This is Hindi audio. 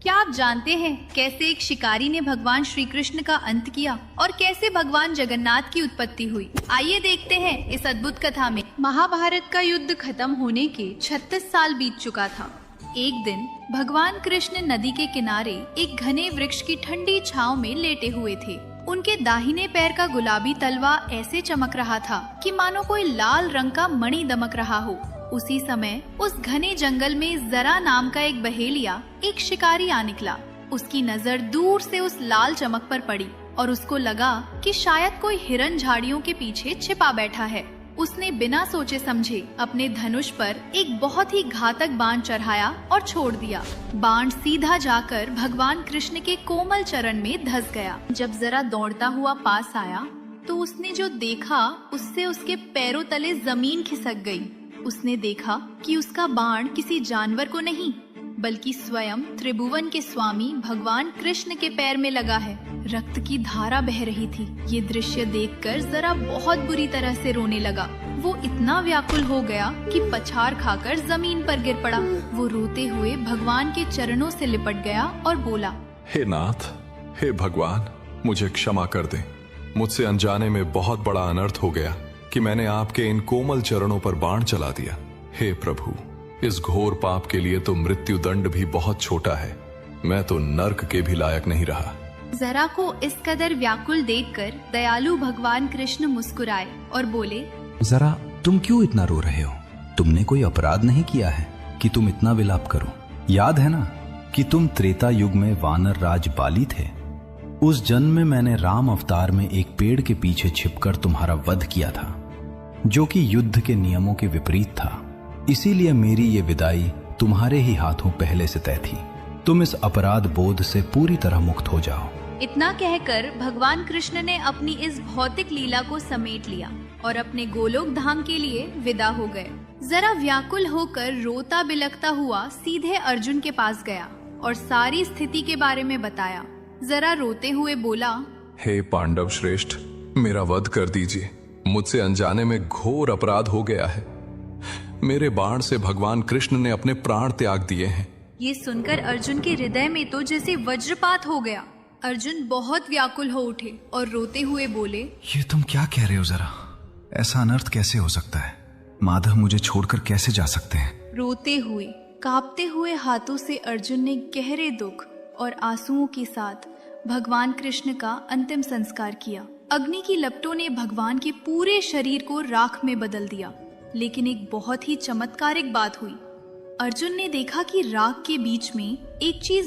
क्या आप जानते हैं कैसे एक शिकारी ने भगवान श्री कृष्ण का अंत किया और कैसे भगवान जगन्नाथ की उत्पत्ति हुई? आइए देखते हैं इस अद्भुत कथा में। महाभारत का युद्ध खत्म होने के 36 साल बीत चुका था। एक दिन भगवान कृष्ण नदी के किनारे एक घने वृक्ष की ठंडी छांव में लेटे हुए थे। उनके दाहिने पैर का गुलाबी तलवा ऐसे चमक रहा था कि मानो कोई लाल रंग का मणि दमक रहा हो। उसी समय उस घने जंगल में जरा नाम का एक बहेलिया, एक शिकारी आ निकला। उसकी नजर दूर से उस लाल चमक पर पड़ी और उसको लगा कि शायद कोई हिरन झाड़ियों के पीछे छिपा बैठा है। उसने बिना सोचे समझे अपने धनुष पर एक बहुत ही घातक बाण चढ़ाया और छोड़ दिया। बाण सीधा जाकर भगवान कृष्ण के कोमल चरण में धंस गया। जब जरा दौड़ता हुआ पास आया तो उसने जो देखा उससे उसके पैरों तले जमीन खिसक गई। उसने देखा कि उसका बाण किसी जानवर को नहीं बल्कि स्वयं त्रिभुवन के स्वामी भगवान कृष्ण के पैर में लगा है। रक्त की धारा बह रही थी। ये दृश्य देखकर जरा बहुत बुरी तरह से रोने लगा। वो इतना व्याकुल हो गया कि पछाड़ खाकर जमीन पर गिर पड़ा। वो रोते हुए भगवान के चरणों से लिपट गया और बोला, हे नाथ, हे भगवान, मुझे क्षमा कर दें। मुझसे अनजाने में बहुत बड़ा अनर्थ हो गया कि मैंने आपके इन कोमल चरणों पर बाण चला दिया। हे प्रभु, इस घोर पाप के लिए तो मृत्यु दंड भी बहुत छोटा है। मैं तो नर्क के भी लायक नहीं रहा। जरा को इस कदर व्याकुल देखकर दयालु भगवान कृष्ण मुस्कुराए और बोले, जरा तुम क्यों इतना रो रहे हो? तुमने कोई अपराध नहीं किया है कि तुम इतना विलाप करो। याद है ना कि तुम त्रेता युग में वानर राज बाली थे। उस जन्म में मैंने राम अवतार में एक पेड़ के पीछे छिपकर तुम्हारा वध किया था, जो कि युद्ध के नियमों के विपरीत था। इसीलिए मेरी ये विदाई तुम्हारे ही हाथों पहले से तय थी। तुम इस अपराध बोध से पूरी तरह मुक्त हो जाओ। इतना कहकर भगवान कृष्ण ने अपनी इस भौतिक लीला को समेट लिया और अपने गोलोक धाम के लिए विदा हो गए। जरा व्याकुल होकर रोता बिलखता हुआ सीधे अर्जुन के पास गया और सारी स्थिति के बारे में बताया। जरा रोते हुए बोला, हे पांडव श्रेष्ठ, मेरा वध कर दीजिए। मुझसे अनजाने में घोर अपराध हो गया है। मेरे बाण से भगवान कृष्ण ने अपने प्राण त्याग दिए हैं। ये सुनकर अर्जुन के हृदय में तो जैसे वज्रपात हो गया। अर्जुन बहुत व्याकुल हो उठे और रोते हुए बोले, ये तुम क्या कह रहे हो? जरा ऐसा अनर्थ कैसे हो सकता है? माधव मुझे छोड़कर कैसे जा सकते हैं? रोते हुए कांपते हुए हाथों से अर्जुन ने गहरे दुख और आंसुओं के साथ भगवान कृष्ण का अंतिम संस्कार किया। अग्नि की लपटों ने भगवान के पूरे शरीर को राख में बदल दिया। लेकिन एक बहुत ही चमत्कारिक बात हुई। अर्जुन ने देखा कि राख के बीच में एक चीज